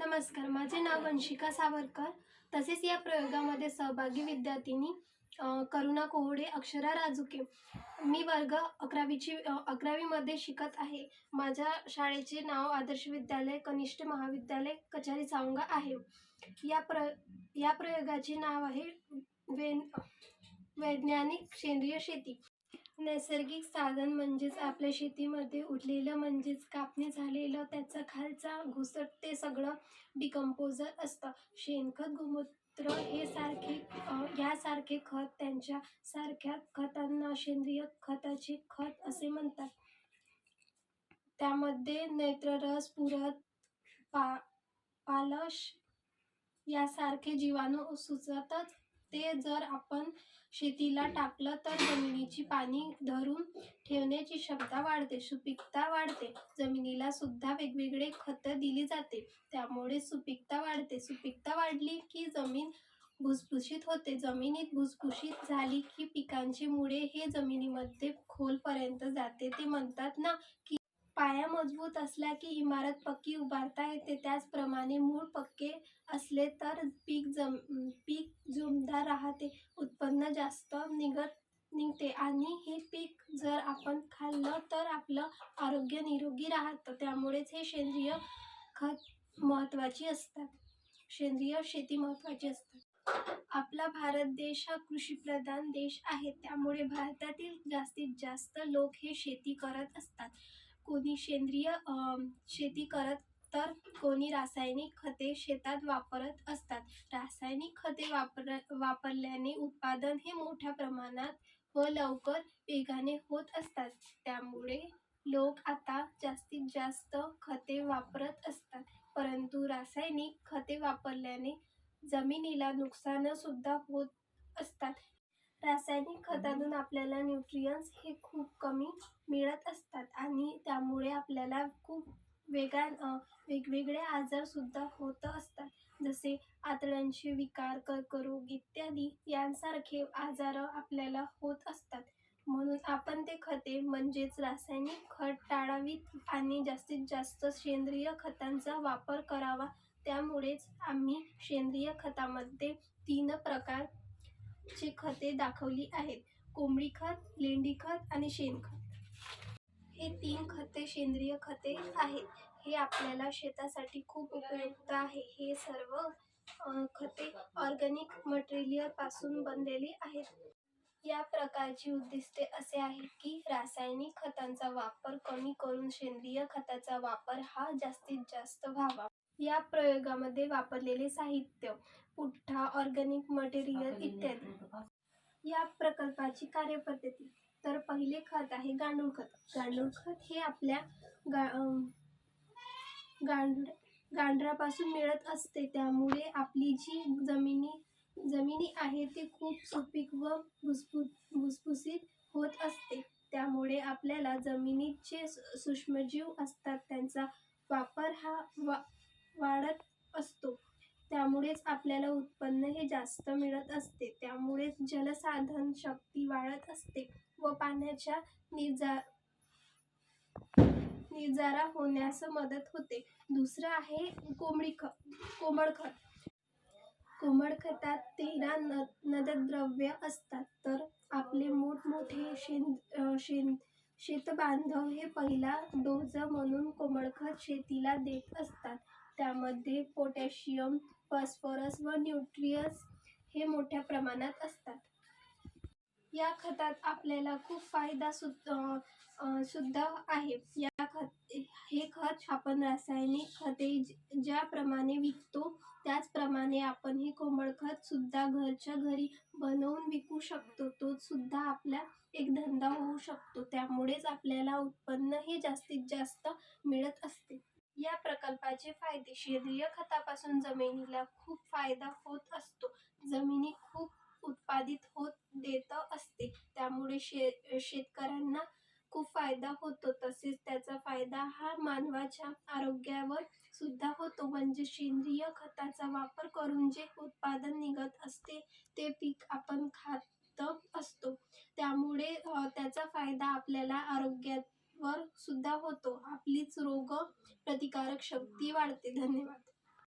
नमस्कार, माझे नाव वंशिका सावरकर. तसेच या प्रयोगामध्ये सहभागी विद्यार्थिनी करुणा कोहडे, अक्षरा राजुके. मी वर्ग 11वीमध्ये शिकत आहे. माझ्या शाळेचे नाव आदर्श विद्यालय कनिष्ठ महाविद्यालय कचारी सावंगा आहे. या प्रयोगाचे नाव आहे वैज्ञानिक सेंद्रिय शेती. नैसर्गिक साधन म्हणजेच आपल्या शेतीमध्ये उरलेलं म्हणजेच कापणी झालेलं त्याचं खालचा घुसट ते सगळं डिकम्पोजर असतं. शेणखत, गोमूत्र यासारखे खत, त्यांच्या सारख्या खतांना सेंद्रिय खताचे खत असे म्हणतात. त्यामध्ये नैत्ररस, पुरत, पालश यासारखे जीवाणू सुचतात. ते जर आपण शेतीला टाकलं तर जमिनीची पाणी धरून ठेवण्याची क्षमता वाढते, सुपीकता वाढते. जमिनीला सुद्धा वेगवेगळे खतं दिली जाते, त्यामुळे सुपीकता वाढते. सुपीकता वाढली की जमीन भुसभुशीत होते. जमिनीत भुसभुशीत झाली की पिकांची मुळे हे जमिनीमध्ये खोलपर्यंत जाते. ते म्हणतात ना की पाया मजबूत असला की इमारत पक्की उभारता येते. त्याचप्रमाणे मूळ पक्के असले तर पीक जोमदार राहते, उत्पन्न जास्त निघते आणि हे पीक जर आपण खाल्लं तर आपलं आरोग्य निरोगी राहतं. त्यामुळेच हे सेंद्रिय शेती महत्त्वाची असते. आपला भारत देश हा कृषीप्रधान देश आहे, त्यामुळे भारतातील जास्तीत जास्त लोक हे शेती करत असतात. कोणी सेंद्रिय शेती करत तर कोणी रासायनिक खते शेतात वापरत असतात. रासायनिक खते वापरल्याने उत्पादन हे मोठ्या प्रमाणात व लवकर वेगाने होत असतात. त्यामुळे लोक आता जास्तीत जास्त खते वापरत असतात. परंतु रासायनिक खते वापरल्याने जमिनीला नुकसान सुद्धा होत असतात. रासायनिक खतातून आपल्याला न्यूट्रियन्स हे खूप कमी मिळत असतात आणि त्यामुळे आपल्याला खूप वेगवेगळे आजार सुद्धा होत असतात. जसे आतड्यांचे विकार, कर्करोग इत्यादी यांसारखे आजार आपल्याला होत असतात. म्हणून आपण ते खते म्हणजेच रासायनिक खत टाळावीत आणि जास्तीत जास्त सेंद्रिय खतांचा वापर करावा. त्यामुळेच आम्ही सेंद्रिय खतामध्ये 3 प्रकारची खते दाखवली आहेत: कोंबडी खत, लेंडी खत आणि शेणखत. हे 3 खते सेंद्रिय खते आहेत. हे आपल्याला शेतासाठी खूप उपयुक्त आहे. हे सर्व खते ऑर्गॅनिक मटेरियल पासून बनलेली आहेत. या प्रकारची उद्दिष्टे असे आहेत की रासायनिक खतांचा वापर कमी करून सेंद्रिय खताचा वापर हा जास्तीत जास्त व्हावा. या प्रयोगामध्ये वापरलेले साहित्य: पुठ्ठा, ऑर्गॅनिक मटेरियल इत्यादी. या प्रकल्पाची कार्यपद्धती: तर पहिले खत आहे गांडूळ खत. गांडूळ खत हे आपल्या गांडळापासून मिळत असते. त्यामुळे आपली जी जमिनी आहे ती खूप सुपीक व भुसभुशीत होत असते. त्यामुळे आपल्याला जमिनीत जे सूक्ष्मजीव असतात त्यांचा वापर हा वाढत असतो. त्यामुळेच आपल्याला उत्पन्न हे जास्त मिळत असते. त्यामुळे जलसाधन शक्ती वाढत असते व पाण्याचा निचरा होण्यास मदत होते. दुसरं आहे कोंबड खत. कोंबड खतात 13 नत्रद्रव्ये असतात. तर आपले मोठमोठे शेतबांधव हे पहिला डोस म्हणून कोंबडखत शेतीला देत असतात. त्यामध्ये पोटॅशियम, फॉस्फरस व न्यूट्रियन्स हे मोठ्या प्रमाणात असतात. या खतात आपल्याला खूप फायदा सुद्धा आहे. हे खत आपण रासायनिक खते ज्याप्रमाणे विकतो त्याचप्रमाणे आपण हे कोंबड खत सुद्धा घरच्या घरी बनवून विकू शकतो. तो सुद्धा आपला एक धंदा होऊ शकतो. त्यामुळेच आपल्याला उत्पन्न हे जास्तीत जास्त मिळत असते. या प्रकल्पाचे फायदे: सेंद्रिय खतापासून जमिनीला खूप फायदा होत असतो. जमिनी खूप उत्पादित होत देत असते. त्यामुळे शेतकऱ्यांना खूप फायदा होतो. तसेच त्याचा फायदा हा मानवाच्या आरोग्यावर सुद्धा होतो. म्हणजे सेंद्रिय खताचा वापर करून जे उत्पादन निघत असते ते पीक आपण खात असतो. त्यामुळे त्याचा फायदा आपल्याला आरोग्यावर सुद्धा होतो. आपलीच रोग प्रतिकारक शक्ती वाढते. धन्यवाद.